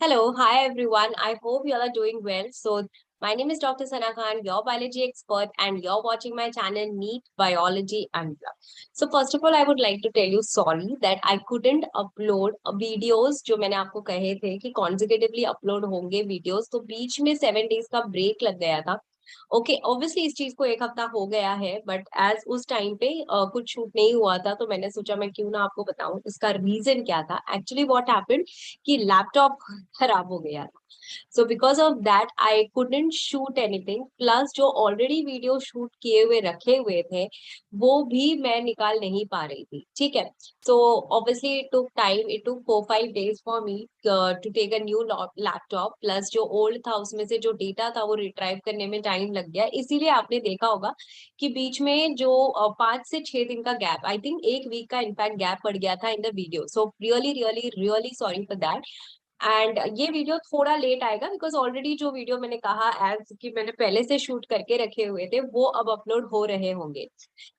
Hello, hi everyone. I hope you all are doing well. So, my name is Dr. Sana Khan, your biology expert, and you're watching my channel Neat Biology Unplugged. So, first of all, I would like to tell you sorry that I couldn't upload videos जो मैंने आपको कहे थे कि consecutively upload होंगे videos, तो बीच में 7 days का break लग गया था. ओके ऑब्वियसली इस चीज को एक हफ्ता हो गया है बट एज उस टाइम पे कुछ शूट नहीं हुआ था तो मैंने सोचा मैं क्यों ना आपको बताऊं इसका रीजन क्या था. एक्चुअली व्हाट हैपेंड कि लैपटॉप खराब हो गया था. So because of that, I couldn't shoot anything. Plus जो already वीडियो शूट किए हुए रखे हुए थे, वो भी मैं निकाल नहीं पा रही थी. ठीक है. So obviously it took time. It took 4-5 days for me to take a new laptop. Plus जो old था उसमें से जो डेटा था वो रिट्राइव करने में टाइम लग गया. इसीलिए आपने देखा होगा कि बीच में जो 5 से 6 दिन का गैप, आई थिंक एक वीक का इनफैक्ट गैप पड़ गया था in the video. So really really really sorry for that. And ये वीडियो थोड़ा लेट आएगा बिकॉज ऑलरेडी जो वीडियो मैंने कहा एज कि मैंने पहले से शूट करके रखे हुए थे वो अब अपलोड हो रहे होंगे.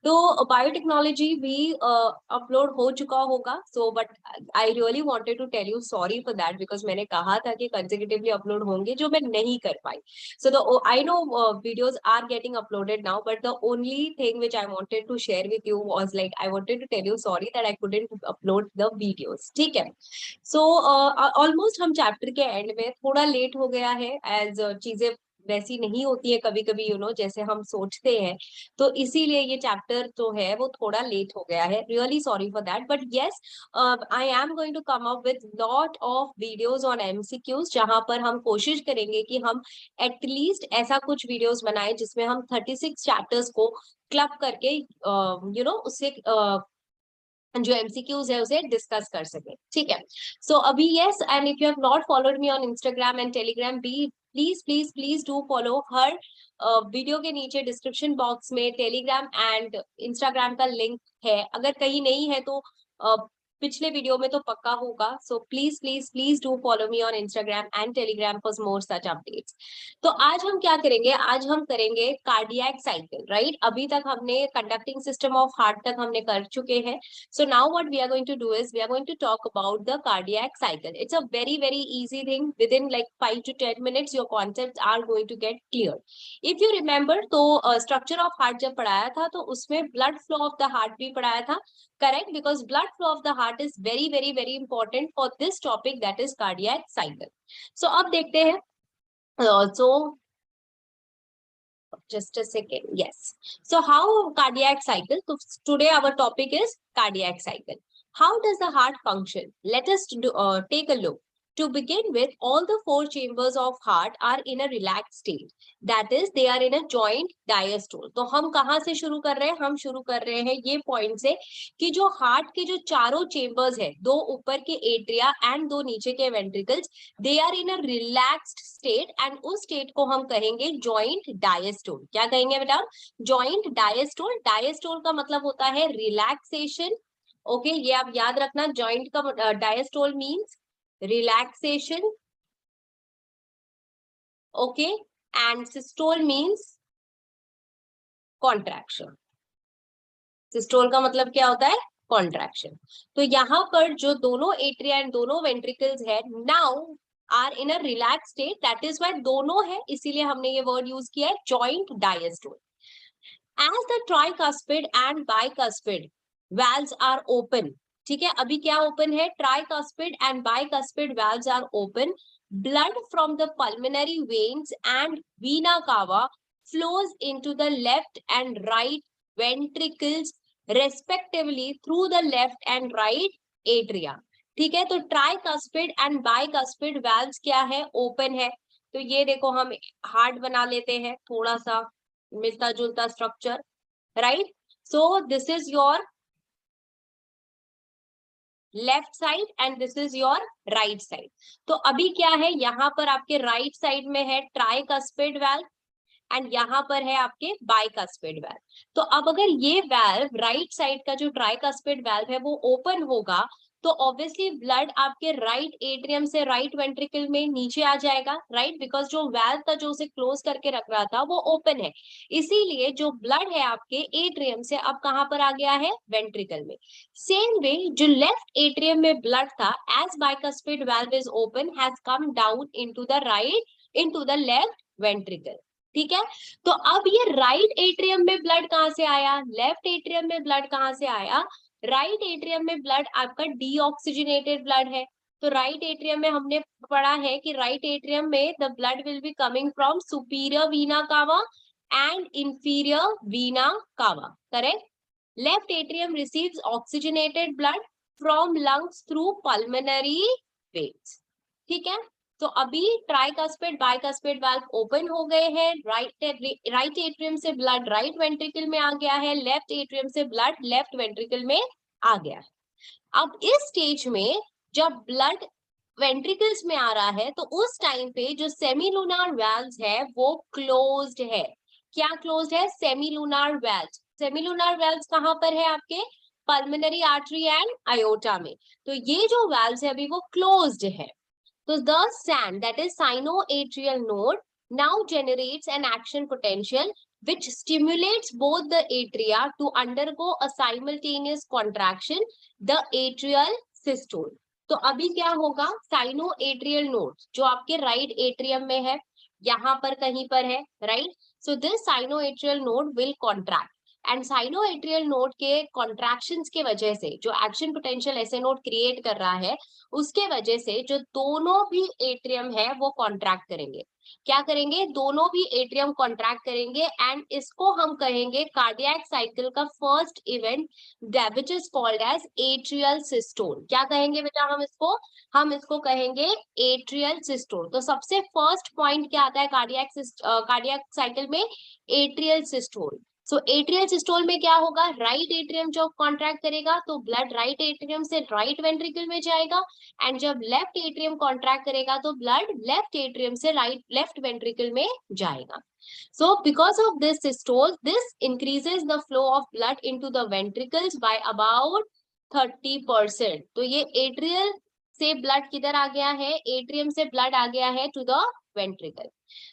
तो बायोटेक्नोलॉजी भी अपलोड हो चुका होगा. So but I really wanted to tell you sorry for that because मैंने कहा था कि कंसेक्यूटिवली अपलोड होंगे जो मैं नहीं कर पाई. So the I know videos are getting uploaded now but the only thing which I wanted to share with you was like I wanted to tell you sorry that I couldn't upload the videos. ठीक है. So almost हम chapter के end में, थोड़ा late हो गया है as चीजें वैसी नहीं होती है कभी कभी जैसे हम सोचते हैं. तो इसीलिए ये चैप्टर जो है वो थोड़ा लेट हो गया है. Really sorry for that but yes I am going to come up with lot of videos on MCQs जहां पर हम कोशिश करेंगे कि हम एटलीस्ट ऐसा कुछ वीडियोज बनाए जिसमें हम 36 चैप्टर्स को क्लब करके उससे जो एमसीक्यूज है उसे डिस्कस कर सके. ठीक है. सो अभी yes and if you have not followed me on Instagram and Telegram be please please please do follow हर वीडियो के नीचे डिस्क्रिप्शन बॉक्स में टेलीग्राम एंड इंस्टाग्राम का लिंक है. अगर कहीं नहीं है तो पिछले वीडियो में तो पक्का होगा. So please please please do follow me on Instagram and Telegram for more such updates. तो आज हम क्या करेंगे, आज हम करेंगे कार्डियक साइकिल. राइट, अभी तक हमने कंडक्टिंग सिस्टम ऑफ हार्ट तक हमने कर चुके हैं. So now what we are going to do is we are going to talk about the cardiac cycle. It's a very, very easy thing. Within like 5 to 10 minutes, your concepts are going to get clear. If you remember, तो structure of heart जब पढ़ाया था तो उसमें blood flow of the heart भी पढ़ाया था. Correct? Because blood flow of the heart is very, very, very important for this topic that is cardiac cycle. So अब देखते हैं. So just a second. Yes. So how cardiac cycle? So today our topic is cardiac cycle. How does the heart function? Let us take a look. To begin with, all the 4 chambers of heart are in a relaxed state. That is, they are in a joint diastole. तो हम कहाँ से शुरू कर रहे हैं? हम शुरू कर रहे हैं ये पॉइंट से कि जो हार्ट के जो चारों चेम्बर्स है, 2 ऊपर के एट्रिया एंड 2 नीचे के ventricles, they are in a relaxed state and उस स्टेट को हम कहेंगे जॉइंट डायस्टोल. क्या कहेंगे बेटा? Joint diastole. डायस्टोल का मतलब होता है रिलैक्सेशन. ओके, ये आप याद रखना. जॉइंट का diastole means relaxation. Okay, and systole means contraction. Systole का मतलब क्या होता है? कॉन्ट्रैक्शन. तो यहाँ पर जो दोनों एट्रिया एंड दोनों वेंट्रिकल्स है now are in a relax state. That is why दोनों है, इसीलिए हमने ये वर्ड यूज किया है joint diastole. As the tricuspid and bicuspid valves are open. ठीक है, अभी क्या ओपन है? Tricuspid and bicuspid valves are open. Blood from the pulmonary veins and vena cava flows into the left and right ventricles respectively through the left and right atria. ठीक है, तो tricuspid and bicuspid valves क्या है? Open है. तो ये देखो हम हार्ट बना लेते हैं, थोड़ा सा मिलता जुलता structure. Right, so this is your left side and this is your right side. तो अभी क्या है, यहाँ पर आपके राइट साइड में है ट्राइकस्पिड वाल्व एंड यहाँ पर है आपके बाइकस्पिड वाल्व. तो अब अगर ये वाल्व राइट साइड का जो ट्राइकस्पिड वाल्व है वो ओपन होगा तो ऑब्वियसली ब्लड आपके राइट एट्रियम से राइट वेंट्रिकल में नीचे आ जाएगा, राइट, बिकॉज जो वेल्व था जो उसे क्लोज करके रख रहा था वो ओपन है, इसीलिए जो ब्लड है आपके एट्रियम से अब कहां पर आ गया है, वेंट्रिकल में। सेम वे जो लेफ्ट एट्रियम में ब्लड था, as bicuspid valve is open, has come down into the right, into the left ventricle. ठीक है, तो अब ये राइट एट्रियम में ब्लड कहां से आया, लेफ्ट एट्रियम में ब्लड कहां से आया, राइट एट्रियम में ब्लड आपका डीऑक्सीजनेटेड ब्लड है। तो राइट एट्रियम में हमने पढ़ा है कि राइट एट्रियम में the blood will be coming from superior Veena कावा एंड इंफीरियर वीना कावा, correct. Left atrium receives oxygenated blood from lungs through pulmonary veins. ठीक है, तो अभी ट्राइकस्पिड बाइकस्पिड वाल्व ओपन हो गए हैं, राइट एट्रियम से ब्लड राइट वेंट्रिकल में आ गया है, लेफ्ट एट्रियम से ब्लड लेफ्ट वेंट्रिकल में आ गया है। अब इस स्टेज में जब ब्लड वेंट्रिकल्स में आ रहा है तो उस टाइम पे जो सेमीलुनार वेल्व्स है वो क्लोज्ड है। क्या क्लोज्ड है, सेमीलुनार वेल्व्स। सेमीलुनार वेल्व्स कहां पर है आपके, पल्मोनरी आर्टरी एंड आयोटा में। तो ये जो वेल्व्स है अभी वो क्लोज्ड है। So the SAN, that is sinoatrial node, now generates an action potential which stimulates both the atria to undergo a simultaneous contraction, the atrial systole. तो अभी क्या होगा, साइनोएट्रियल नोड जो आपके राइट एट्रियम में है, यहाँ पर कहीं पर है, right. So this sinoatrial node will contract and sinoatrial node के कॉन्ट्रैक्शंस के वजह से जो एक्शन पोटेंशियल ऐसे नोड क्रिएट कर रहा है उसके वजह से जो दोनों भी एट्रियम है वो कॉन्ट्रैक्ट करेंगे। क्या करेंगे, दोनों भी एट्रियम कॉन्ट्रैक्ट करेंगे एंड इसको हम कहेंगे कार्डियक साइकिल का first event that which is called as atrial systole. क्या कहेंगे बेटा हम इसको कहेंगे एट्रियल सिस्टोल। तो सबसे फर्स्ट पॉइंट क्या आता है कार्डियक साइकिल में, एट्रियल सिस्टोल। सो एट्रियल सिस्टोल में क्या होगा, राइट एट्रियम जो कॉन्ट्रैक्ट करेगा तो ब्लड राइट एट्रियम से राइट वेंट्रिकल में जाएगा एंड जब लेफ्ट एट्रियम कॉन्ट्रैक्ट करेगा तो ब्लड लेफ्ट एट्रियम से राइट लेफ्ट वेंट्रिकल में जाएगा। So because of this systole, this increases the flow of blood into the ventricles by about 30%. तो ये एट्रियल से ब्लड किधर आ गया है, एट्रियम से ब्लड आ गया है to the ventricle.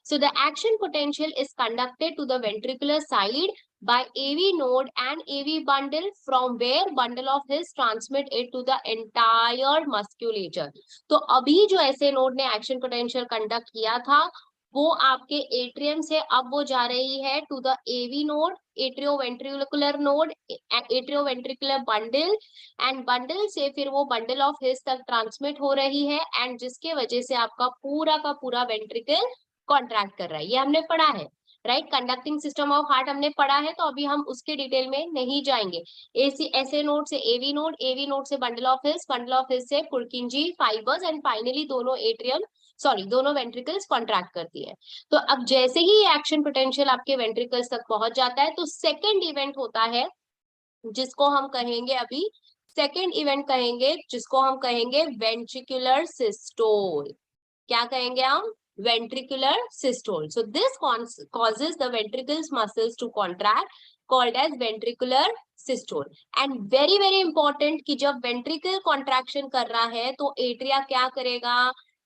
So the action potential is conducted to the ventricular side by AV node and AV bundle, from where bundle of His transmit it to the entire musculature. तो अभी जो ऐसे node ने action potential conduct किया था वो आपके atrium से अब वो जा रही है to the AV node, atrioventricular node, atrioventricular bundle and bundle से फिर वो बंडल ऑफ हिस तक ट्रांसमिट हो रही है एंड जिसके वजह से आपका पूरा का पूरा वेंट्रिकल कॉन्ट्रैक्ट कर रहा है। ये हमने पढ़ा है, right. Conducting system of heart हमने पढ़ा है तो अभी हम उसके डिटेल में नहीं जाएंगे। ऐसे नोड से एवी नोड से बंडल ऑफ हिस से पुर्किंजी फाइबर्स एंड फाइनली दोनों वेंट्रिकल्स कॉन्ट्रैक्ट करती है। तो अब जैसे ही एक्शन पोटेंशियल आपके वेंट्रिकल्स तक पहुंच जाता है तो सेकेंड इवेंट होता है जिसको हम कहेंगे अभी वेंट्रिकुलर सिस्टोल। क्या कहेंगे हम, ventricular systole. So this causes the ventricles muscles to contract, called as ventricular systole. And very very important कि जब ventricle contraction कर रहा है तो एट्रिया क्या करेगा,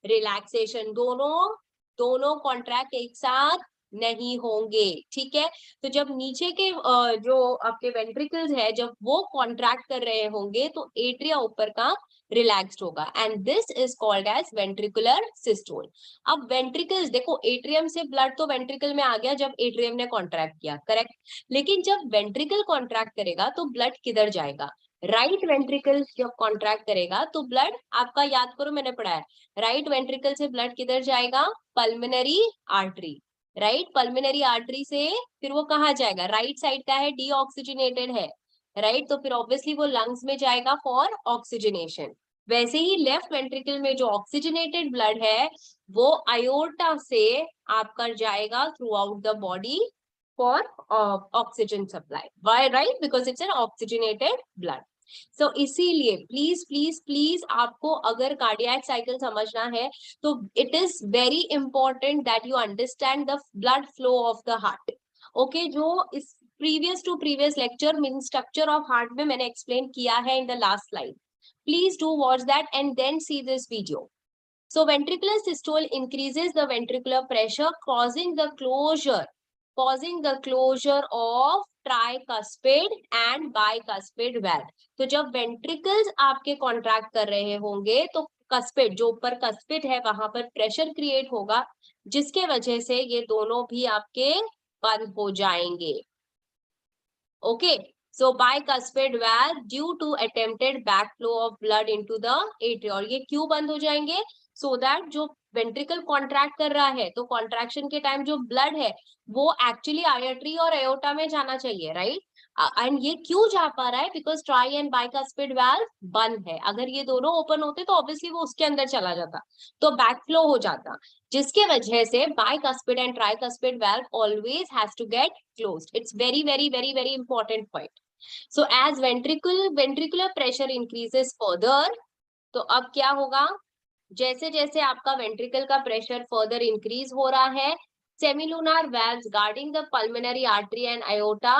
रिलैक्सेशन। दोनों कॉन्ट्रैक्ट एक साथ नहीं होंगे, ठीक है। तो जब नीचे के जो आपके वेंट्रिकल्स है जब वो कॉन्ट्रैक्ट कर रहे होंगे तो एट्रिया ऊपर का रिलैक्स्ड होगा and this is called as ventricular systole. अब वेंट्रिकल्स देखो, एट्रियम से ब्लड तो वेंट्रिकल में आ गया जब एट्रियम ने कॉन्ट्रैक्ट किया, करेक्ट। लेकिन जब वेंट्रिकल कॉन्ट्रैक्ट करेगा तो ब्लड किधर जाएगा, राइट वेंट्रिकल जब कॉन्ट्रैक्ट करेगा तो ब्लड आपका, याद करो मैंने पढ़ा है, राइट वेंट्रिकल से ब्लड किधर जाएगा, pulmonary artery, right. Pulmonary artery से फिर वो कहाँ जाएगा, राइट साइड का है, डीऑक्सीजनेटेड है, राइट। तो फिर ऑब्वियसली वो लंग्स में जाएगा फॉर ऑक्सीजनेशन। वैसे ही लेफ्ट वेंट्रिकल में जो ऑक्सीजनेटेड ब्लड है वो आयोर्टा से आपका जाएगा throughout the body for oxygen supply, why, right, because it's an oxygenated blood. So इसीलिए प्लीज प्लीज प्लीज आपको अगर कार्डियक साइकिल समझना है तो it is very important that you understand the blood flow of the heart. Okay, जो इस previous lecture mean structure of heart में मैंने एक्सप्लेन किया है in the last slide. Please do watch that and then see this video. So ventricular systole increases the ventricular pressure, causing the closure of tricuspid and bicuspid valve. तो जब ventricles आपके contract कर रहे होंगे तो cuspid, जो ऊपर cuspid है वहां पर pressure create होगा, जिसके वजह से ये दोनों भी आपके बंद हो जाएंगे. Okay. So bicuspid valve due to attempted backflow of blood into the atria. और ये क्यों बंद हो जाएंगे? So that जो वेंट्रिकल कॉन्ट्रैक्ट कर रहा है तो कॉन्ट्रैक्शन के टाइम जो ब्लड है वो एक्चुअली आर्टरी और एओर्टा में जाना चाहिए, राइट? एंड ये क्यों जा पा रहा है? Because try and bicuspid valve बंद है. अगर ये दोनों ओपन होते तो ऑब्वियसली वो उसके अंदर चला जाता, तो बैकफ्लो हो जाता, जिसके वजह से bicuspid and tricuspid valve always has to get closed. It's very very very very important point. So as ventricular pressure increases further, तो अब क्या होगा? जैसे जैसे आपका वेंट्रिकल का प्रेशर फर्दर इंक्रीज हो रहा है, semilunar valves guarding the pulmonary artery and aorta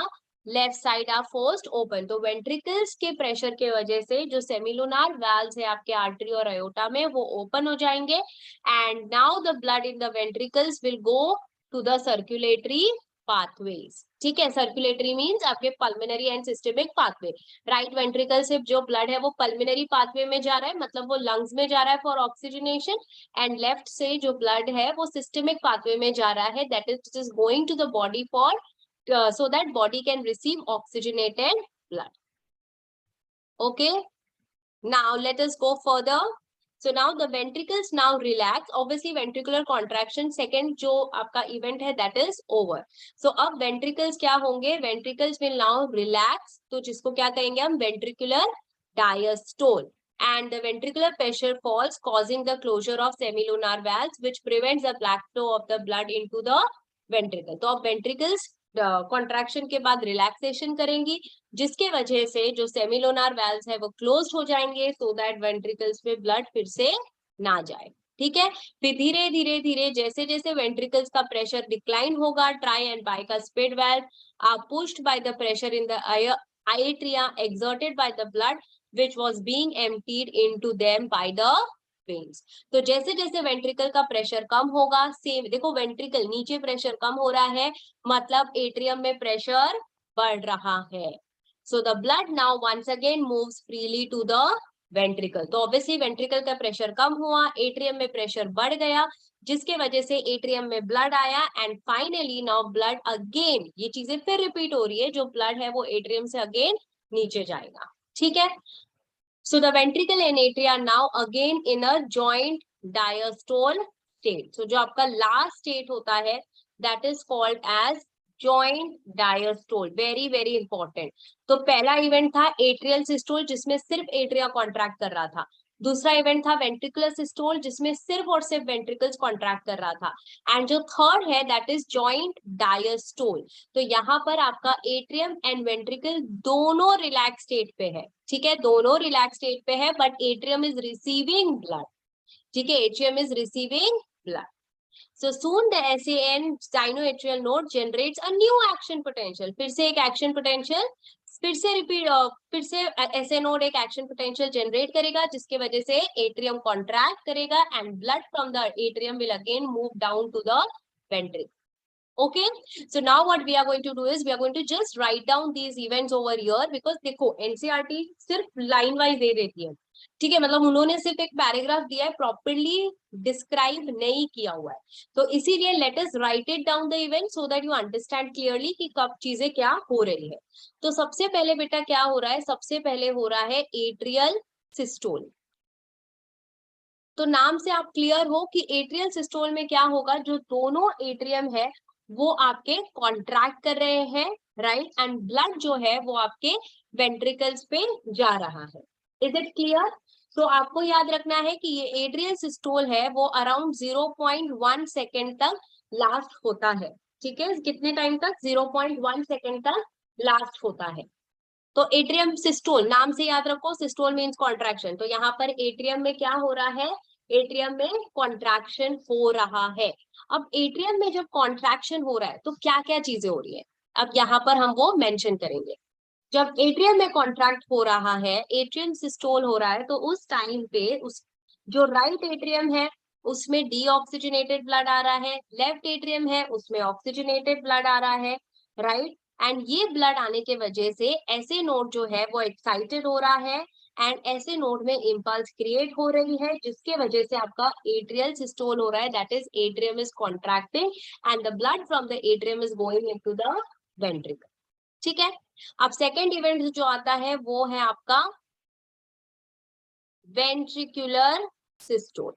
left side are forced open. तो वेंट्रिकल्स के प्रेशर के वजह से जो सेमिलुनार वाल्व्स है आपके आर्टरी और आयोटा में वो ओपन हो जाएंगे and now the blood in the ventricles will go to the circulatory pathways. ठीक है, सर्कुलेटरी मींस आपके pulmonary and systemic pathway. Right ventricle से जो ब्लड है वो पल्मोनरी पाथवे में जा रहा है, मतलब वो लंग्स में जा रहा है फॉर ऑक्सीजनेशन, एंड लेफ्ट से जो ब्लड है वो सिस्टेमिक पाथवे में जा रहा है, that is going to the body for so that body can receive oxygenated blood. Okay, now let us go further. So now the ventricles now relax. Obviously ventricular contraction second जो आपका event है that is over. So अब ventricles क्या होंगे? Ventricles will now relax. तो जिसको क्या कहेंगे हम? Ventricular diastole. And the ventricular pressure falls, causing the closure of semilunar valves, which prevents the backflow of the blood into the ventricle. तो अब ventricles कॉन्ट्रैक्शन के बाद रिलैक्सेशन करेंगी, जिसके वजह से जो सेमिलोनार वाल्व्स है वो क्लोज्ड हो जाएंगे, सो दैट वेंट्रिकल्स में ब्लड फिर से ना जाए. ठीक है, फिर धीरे धीरे धीरे जैसे जैसे वेंट्रिकल्स का प्रेशर डिक्लाइन होगा, tri and bicuspid valve are pushed by the pressure in the arteria exerted by the blood which was being emptied into them by the veins. तो जैसे जैसे वेंट्रिकल का प्रेशर कम होगा, सेम देखो ventricle नीचे pressure कम हो रहा है, मतलब एट्रियम में प्रेशर बढ़ रहा है. So the blood now once again moves freely to the ventricle. तो ऑब्वियसली वेंट्रिकल का प्रेशर कम हुआ, एट्रियम में प्रेशर बढ़ गया, जिसके वजह से एट्रियम में ब्लड आया and finally now blood again, ये चीजें फिर रिपीट हो रही है, जो ब्लड है वो एट्रियम से अगेन नीचे जाएगा. ठीक है, so the ventricle and atria are now again in a joint diastole state. So जो आपका last state होता है that is called as joint diastole. Very very important. तो पहला इवेंट था atrial systole जिसमें सिर्फ एट्रिया कॉन्ट्रैक्ट कर रहा था, दूसरा इवेंट था वेंट्रिकुलर सिस्टोल जिसमें सिर्फ और सिर्फ वेंट्रिकल्स कॉन्ट्रैक्ट कर रहा था, एंड जो थर्ड है दैट इज जॉइंट डायस्टोल. तो यहाँ पर आपका एट्रियम एंड वेंट्रिकल दोनों रिलैक्स स्टेट पे है. ठीक है, दोनों रिलैक्स स्टेट पे है, but atrium is receiving blood. ठीक है, atrium is receiving blood. So soon the SAN sinoatrial node generates a new action potential. फिर से एक एक्शन पोटेंशियल, फिर से रिपीट, फिर से SA नोड एक एक्शन पोटेंशियल जनरेट करेगा, जिसके वजह से एट्रियम कॉन्ट्रैक्ट करेगा and blood from the atrium will again move down to the ventricle. Okay, so now what we are going to do is we are going to just write down these events over here, because देखो NCERT सिर्फ line wise दे देती है. ठीक है, मतलब उन्होंने सिर्फ एक पैराग्राफ दिया है, प्रॉपर्ली डिस्क्राइब नहीं किया हुआ है, तो इसीलिए let us right it down the event so that you understand clearly कि कब चीजें क्या हो रही है. तो सबसे पहले बेटा क्या हो रहा है? सबसे पहले हो रहा है एट्रियल सिस्टोल. तो नाम से आप क्लियर हो कि एट्रियल सिस्टोल में क्या होगा, जो दोनों एट्रियम है वो आपके कॉन्ट्रैक्ट कर रहे हैं, राइट, एंड ब्लड जो है वो आपके वेंट्रिकल्स पे जा रहा है. Is it clear? तो आपको याद रखना है कि ये एट्रियल सिस्टोल है वो अराउंड 0.1 सेकेंड तक लास्ट होता है. ठीक है, कितने टाइम तक? 0.1 सेकेंड तक लास्ट होता है. तो एट्रियम सिस्टोल नाम से याद रखो, सिस्टोल मींस कॉन्ट्रैक्शन. तो यहाँ पर एट्रियम में क्या हो रहा है? एट्रियम में कॉन्ट्रैक्शन हो रहा है. अब एट्रियम में जब कॉन्ट्रैक्शन हो रहा है तो क्या क्या चीजें हो रही है, अब यहाँ पर हम वो मेंशन करेंगे. जब एट्रियम में कॉन्ट्रैक्ट हो रहा है, एट्रियम सिस्टोल हो रहा है, तो उस टाइम पे उस जो राइट एट्रियम है उसमें डीऑक्सीजनेटेड ब्लड आ रहा है, लेफ्ट एट्रियम है उसमें ऑक्सीजनेटेड ब्लड आ रहा है, राइट। एंड ये ब्लड आने के वजह से ऐसे नोड जो है वो एक्साइटेड हो रहा है एंड ऐसे नोड में इम्पल्स क्रिएट हो रही है, जिसके वजह से आपका एट्रियल सिस्टोल हो रहा है, that is atrium is contracting and the blood from the atrium is going into the ventricle. ठीक है। अब सेकेंड इवेंट जो आता है वो है आपका वेंट्रिकुलर सिस्टोल।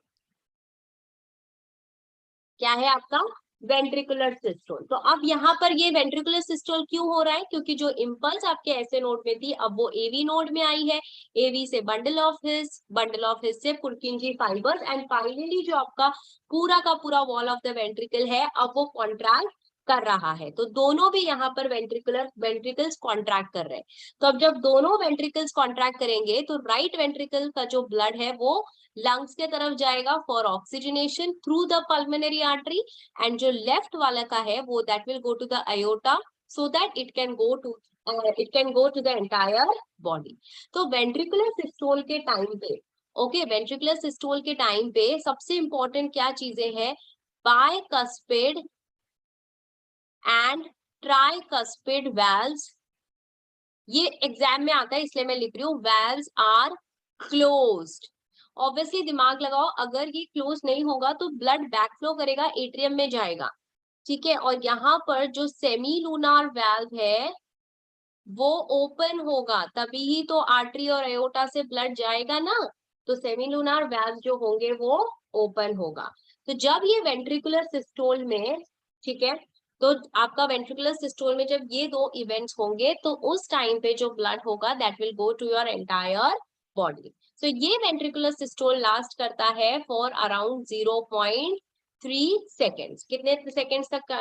क्या है आपका वेंट्रिकुलर सिस्टोल। तो अब यहाँ पर ये वेंट्रिकुलर सिस्टोल क्यों हो रहा है, क्योंकि जो इम्पल्स आपके ऐसे नोड में थी अब वो एवी नोड में आई है, एवी से बंडल ऑफ हिस से पुरकिंजी फाइबर्स एंड फाइनली जो आपका पूरा का पूरा वॉल ऑफ द वेंट्रिकल है अब वो कॉन्ट्रैक्ट कर रहा है। तो दोनों भी यहाँ पर वेंट्रिकल्स कॉन्ट्रैक्ट कर रहे हैं। तो अब जब दोनों वेंट्रिकल्स कॉन्ट्रैक्ट करेंगे तो राइट वेंट्रिकल का जो ब्लड है वो लंग्स के तरफ जाएगा for oxygenation through the pulmonary artery, and जो लेफ्ट वाला का है वो that will go to the aorta so that it can go to the entire body. तो वेंट्रिकुलर सिस्टोल के टाइम पे वेंट्रिकुलर सिस्टोल के टाइम पे सबसे इंपॉर्टेंट क्या चीजें हैं, बायकस्पिड एंड ट्राइकस्पिड वाल्व्स। ये एग्जाम में आता है इसलिए मैं लिख रही हूँ, वाल्व्स आर क्लोज्ड। ऑब्वियसली दिमाग लगाओ, अगर ये क्लोज नहीं होगा तो ब्लड बैकफ्लो करेगा, एट्रियम में जाएगा, ठीक है। और यहाँ पर जो सेमी लूनार वाल्व है वो ओपन होगा, तभी ही तो आर्टरी और एओर्टा से ब्लड जाएगा ना। तो सेमी लूनार वाल्व जो होंगे वो ओपन होगा। तो जब ये वेंट्रिकुलर सिस्टोल में, ठीक है, तो आपका वेंट्रिकुलर सिस्टोल में जब ये दो इवेंट्स होंगे तो उस टाइम पे जो ब्लड होगा that will go to your entire body. So ये वेंट्रिकुलर सिस्टोल लास्ट करता है फॉर अराउंड 0.3 सेकेंड्स। कितने सेकेंड्स तक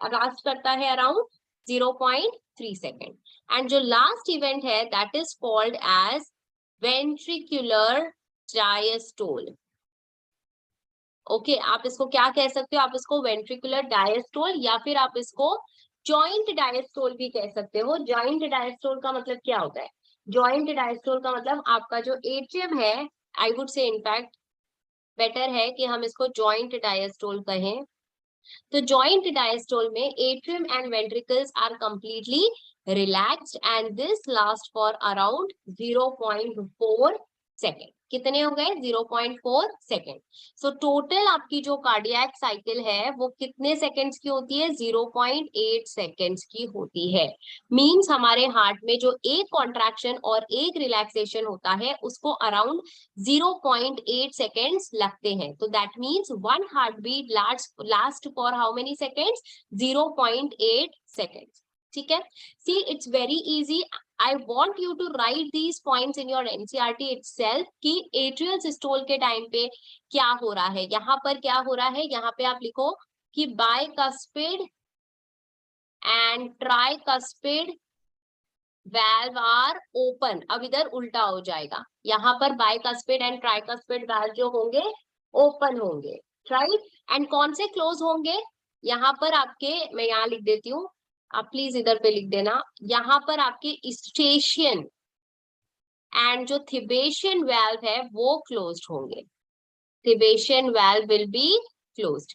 लास्ट करता है? Around 0.3 second. एंड जो लास्ट इवेंट है that is called as ventricular diastole. Okay, आप इसको क्या कह सकते हो? आप इसको वेंट्रिकुलर डायस्टोल या फिर आप इसको जॉइंट डायस्टोल भी कह सकते हो। जॉइंट डायस्टोल का मतलब क्या होता है? जॉइंट डायस्टोल का मतलब आपका जो एट्रियम है, I would say in fact better है कि हम इसको जॉइंट डायस्टोल कहें। तो जॉइंट डायस्टोल में atrium and ventricles are completely relaxed and this last for around 0.4 second. कितने हो गए? 0.4 सेकेंड। सो टोटल आपकी जो कार्डियक साइकिल है वो कितने सेकेंड्स की होती है? 0.8 सेकेंड्स की होती है। मींस हमारे हार्ट में जो एक कॉन्ट्रैक्शन और एक रिलैक्सेशन होता है उसको अराउंड 0.8 सेकेंड्स लगते हैं। तो that means one heart beat last for how many seconds? 0.8 seconds. ठीक है। See it's very easy. I want you to write these points in your NCERT itself कि एट्रियल सिस्टोल के टाइम पे क्या हो रहा है। यहाँ पर क्या हो रहा है? यहाँ पे आप लिखो कि bicuspid and tricuspid valve are open. अब इधर उल्टा हो जाएगा, यहाँ पर बायकस्पिड एंड ट्राइकस्पिड valve जो होंगे ओपन होंगे, राइट। एंड कौन से क्लोज होंगे? यहाँ पर आपके, मैं यहाँ लिख देती हूँ, आप प्लीज इधर पे लिख देना, यहाँ पर आपके स्टेशियन एंड जो थिबेशियन वाल्व है वो क्लोज्ड होंगे। Thebesian valve will be closed.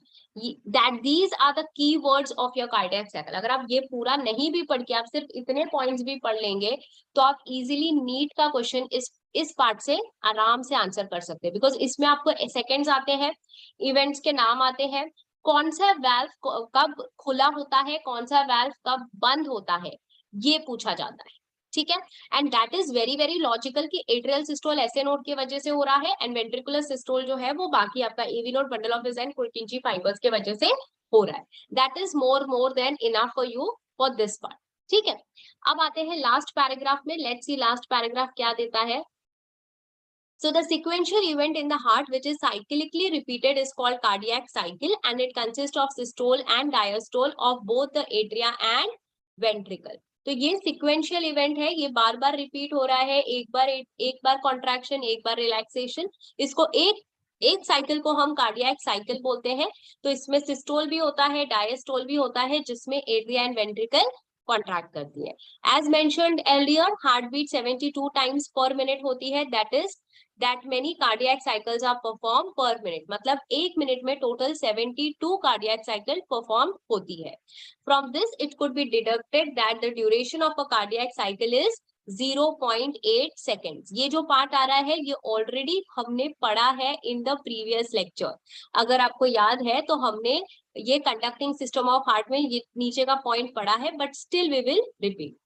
That these are the key words of your cardiac cycle। अगर आप ये पूरा नहीं भी पढ़ के आप सिर्फ इतने पॉइंट्स भी पढ़ लेंगे तो आप इजीली नीट का क्वेश्चन इस पार्ट से आराम से आंसर कर सकते हैं, बिकॉज इसमें आपको सेकेंड्स आते हैं, इवेंट्स के नाम आते हैं, कौन सा वाल्व कब खुला होता है, कौन सा वाल्व कब बंद होता है, ये पूछा जाता है। ठीक है। And that is very very logical कि एट्रियल सिस्टोल ऐसे नोड की वजह से हो रहा है एंड वेंट्रिकुलर सिस्टोल जो है वो बाकी आपका AV node, bundle of His and Purkinje fibres के वजह से हो रहा है। That is more than enough for you for this part. ठीक है। अब आते हैं लास्ट पैराग्राफ में। लेट्स सी लास्ट पैराग्राफ क्या देता है। So the sequential event in the heart which is cyclically repeated is called cardiac cycle and it consists of systole and diastole of both the atria and ventricle। तो ये sequential event है, ये बार बार repeat हो रहा है, एक बार contraction, एक बार relaxation. इसको एक साइकिल को हम कार्डियक साइकिल बोलते हैं। तो इसमें सिस्टोल भी होता है, डायस्टोल भी होता है, जिसमें एट्रिया एंड वेंट्रिकल कॉन्ट्रैक्ट करती है। As mentioned earlier, heart beat 72 times per minute होती है, that many cardiac cycles are perform per minute, मतलब एक मिनट में टोटल 72 कार्डियक साइकिल परफॉर्म होती है। From this it could be deducted that the duration of a cardiac cycle is 0.8 seconds. ये जो part आ रहा है ये ऑलरेडी हमने पढ़ा है इन द प्रीवियस लेक्चर। अगर आपको याद है तो हमने ये कंडक्टिंग सिस्टम ऑफ हार्ट में ये नीचे का पॉइंट पढ़ा है, but still we will repeat.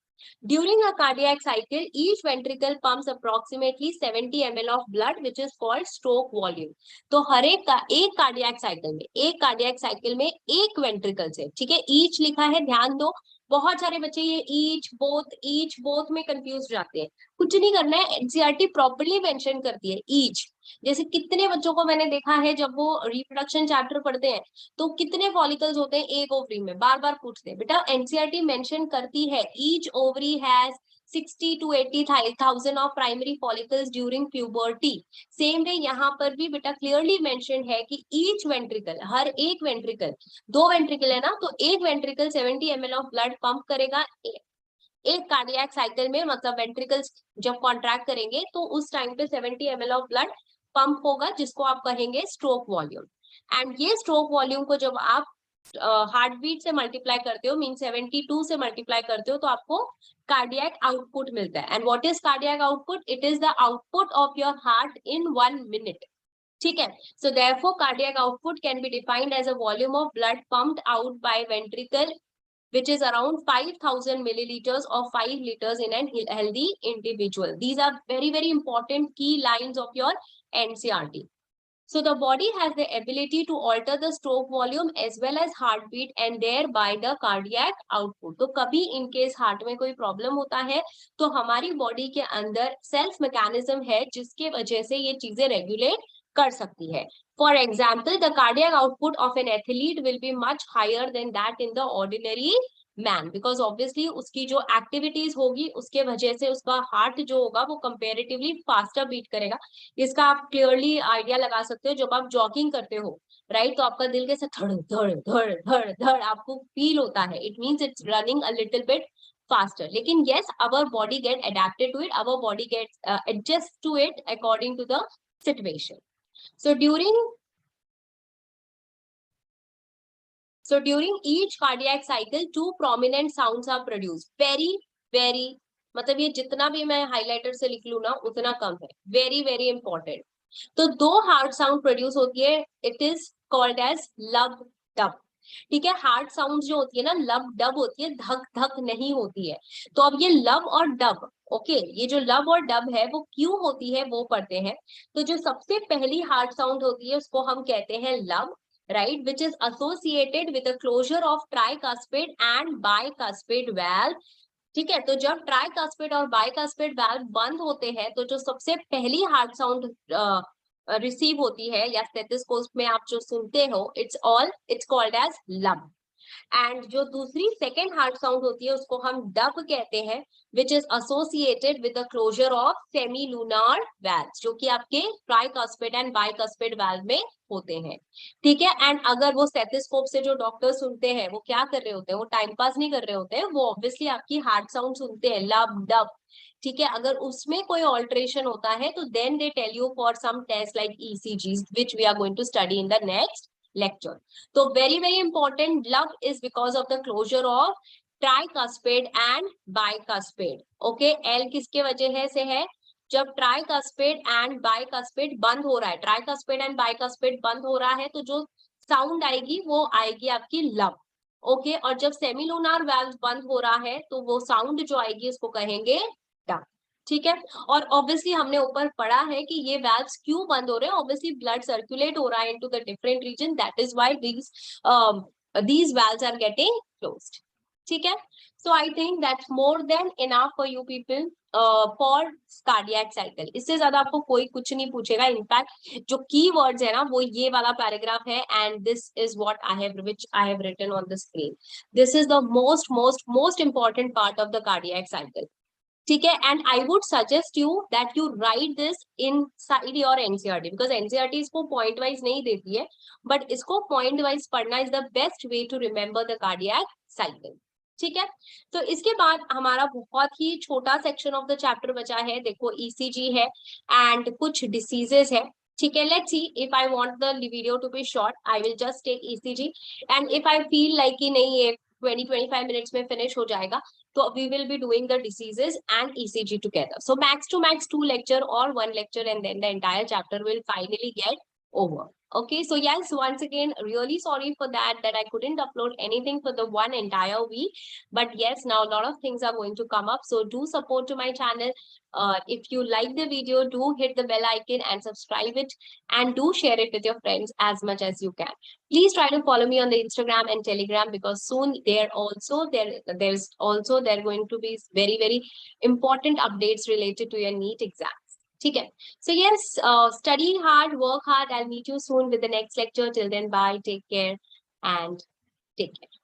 During a cardiac cycle, each ventricle pumps approximately 70 ml of blood, which is called stroke volume. तो हर एक कार्डियक साइकिल में एक वेंट्रिकल से, ठीक है, ईच लिखा है, ध्यान दो। बहुत सारे बच्चे ये ईच बोथ में कंफ्यूज जाते हैं। कुछ नहीं करना है, एनसीईआरटी प्रॉपर्ली मेंशन करती है ईच। जैसे कितने बच्चों को मैंने देखा है जब वो रिप्रोडक्शन चैप्टर पढ़ते हैं तो कितने फॉलिकल्स होते हैं एक ओवरी में, बार बार पूछते हैं। बेटा एनसीईआरटी मेंशन करती है each ovary has 60 to 80,000 of primary follicles during puberty. Same way यहाँ पर भी बेटा क्लियरली मेंशन है कि ईच वेंट्रिकल, हर एक वेंट्रिकल, दो वेंट्रिकल है ना, तो एक ventricle 70 ml of blood pump करेगा एक कार्डियक साइकिल में, मतलब वेंट्रिकल्स जब कॉन्ट्रैक्ट करेंगे तो उस टाइम पे 70 ml ऑफ ब्लड पंप होगा, जिसको आप कहेंगे स्ट्रोक वॉल्यूम। एंड ये स्ट्रोक वॉल्यूम को जब आप हार्ट बीट से मल्टीप्लाई करते हो, मीन 72 से मल्टीप्लाई करते हो, तो आपको कार्डियक आउटपुट मिलता है। And what is cardiac output? It is the output of your heart in 1 minute. ठीक है, so therefore cardiac output can be defined as a volume of blood pumped out by ventricle which is around 5,000 milliliters or 5 liters in a healthy individual. These are very, very important key lines of your NCERT. So the body has the ability to alter the stroke volume as well as heartbeat and thereby the cardiac output. तो कभी in case heart में कोई problem होता है तो हमारी body के अंदर self mechanism है जिसके वजह से ये चीजें regulate कर सकती है। For example, the cardiac output of an athlete will be much higher than that in the ordinary man, because obviously उसकी जो activities होगी उसके वजह से उसका heart जो होगा वो comparatively faster beat करेगा। इसका आप क्लियरली आइडिया लगा सकते हो, जब आप जॉगिंग करते हो राइट, तो आपका दिल कैसे धड़ धड़ धड़ धड़ धड़ आपको फील होता है, it means it's running a little bit faster. लेकिन yes, our body get adapted to it, our body gets adjust to it according to the situation. So during each cardiac cycle, two prominent sounds are produced. Very, मतलब ये जितना भी मैं highlighter से लिख लूँ ना उतना कम है। Very, very important. तो दो हार्ट साउंड प्रोड्यूस होती है, it is called as lub dub. ठीक है, हार्ट साउंड जो होती है ना लब डब होती है, धक धक नहीं होती है। तो अब ये लब और डब, ओके, ये जो लब और डब है वो क्यों होती है वो पढ़ते हैं। तो जो सबसे पहली हार्ट साउंड होती है उसको हम कहते हैं लब, right, which is associated with the closure of tricuspid and bicuspid valve. ठीक है, तो जब ट्राइकास्पिड और बाइकास्पिड वाल्व बंद होते हैं तो जो सबसे पहली हार्ट साउंड रिसीव होती है या स्टेथोस्कोप में आप जो सुनते हो, इट्स कॉल्ड एज लब। एंड जो दूसरी सेकेंड हार्ट साउंड होती है उसको हम डब कहते हैं, which is associated with the closure of semilunar valves, जो कि आपके ट्राइकास्पिड एंड बाइकास्पिड वाल्व में होते हैं। ठीक है, एंड अगर वो स्टेथोस्कोप से जो डॉक्टर सुनते हैं वो क्या कर रहे होते हैं, वो टाइम पास नहीं कर रहे होते हैं, वो ऑब्वियसली आपकी हार्ट साउंड सुनते हैं, लब डब। ठीक है, अगर उसमें कोई ऑल्टरेशन होता है तो then they tell you for some test like ECGs, which we are going to study in the next lecture. So very important, love is because of the closure of tricuspid and bicuspid. Okay, L किसके वजह से है? जब tricuspid and bicuspid बंद हो रहा है, tricuspid and bicuspid बंद हो रहा है तो जो साउंड आएगी वो आएगी आपकी लब। ओके, और जब सेमिलूनार वाल्व बंद हो रहा है तो वो साउंड जो आएगी उसको कहेंगे डब। ठीक है, और ऑब्वियसली हमने ऊपर पढ़ा है कि ये वाल्व्स क्यों बंद हो रहे हैं, ऑब्वियसली ब्लड सर्कुलेट हो रहा है into the different region, that is why these valves are getting closed. ठीक है, so I think that's more than enough for you people for cardiac cycle. इससे ज्यादा आपको कोई कुछ नहीं पूछेगा। इनफैक्ट जो की वर्ड्स है ना वो ये वाला पैराग्राफ है, and this is what I have written on the screen. This is the most important part of the cardiac cycle. ठीक है, and I would suggest you that you write this inside your NCERT, because NCERT इसको point wise नहीं देती है, but इसको point wise पढ़ना is the best way to remember the cardiac cycle. ठीक है। तो इसके बाद हमारा बहुत ही छोटा सेक्शन ऑफ द चैप्टर बचा है, देखो ईसीजी है एंड कुछ डिसीजेस है। ठीक है, let's see if I want the video to be short I will just take ECG and if I feel like कि नहीं ये 20-25 मिनट्स में फिनिश हो जाएगा तो we will be doing the diseases and ECG together. So max to max 2 lecture or 1 lecture and then the entire chapter will finally get over. Okay, so yes, once again, really sorry for that I couldn't upload anything for the one entire week. But yes, now a lot of things are going to come up. So do support to my channel. If you like the video, do hit the bell icon and subscribe it. And do share it with your friends as much as you can. Please try to follow me on the Instagram and Telegram because soon there's also there going to be very, very important updates related to your NEET exam. Okay. So yes, study hard, work hard. I'll meet you soon with the next lecture. Till then, bye, take care, and take care.